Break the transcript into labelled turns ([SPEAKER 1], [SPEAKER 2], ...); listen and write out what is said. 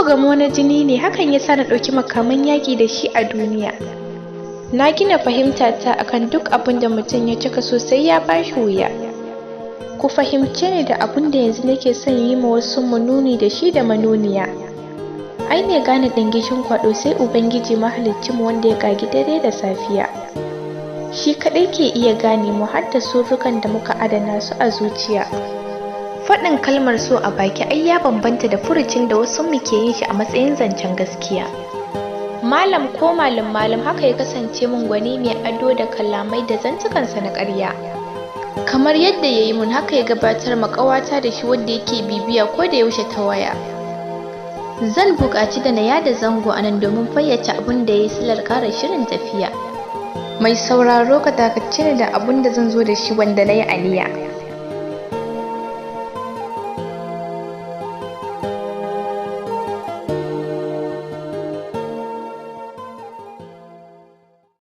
[SPEAKER 1] gamo na jini ne, hakan yasa na ɗauki makaman yaƙi da shi a duniya. Na gina fahimtata akan duk abin da mutum ya cika sosai ya bashi wuya. Ku fahimce ni da abin da yanzu nake son yi ma wasu nuni da shi da manuniya. Ai ne gane dangishin kwaɗo sai Ubangiji mahaliccinmu wanda ya ƙagi dare da safiya. Shi kaɗai ke iya gane mu har da surrukan da muka adana su a zuciya. Faɗin kalmar so a baki ai ya bambanta da furucin da wasu muke yin shi a matsayin zancen gaskiya. Malam ko malam haka ya kasance mun gwani mai ado da kalamai da zantukansa na ƙarya. Kamar yadda ya yi mun haka ya gabatar ma ƙawata da shi wanda yake bibiya ko da yaushe ta waya. Zan buƙaci da na yada zango a nan domin fayyace abin da ya yi silar ƙara shirin tafiya. Mai sauraro ka dakace ni da abin da zan zo da shi wanda na yi aniya.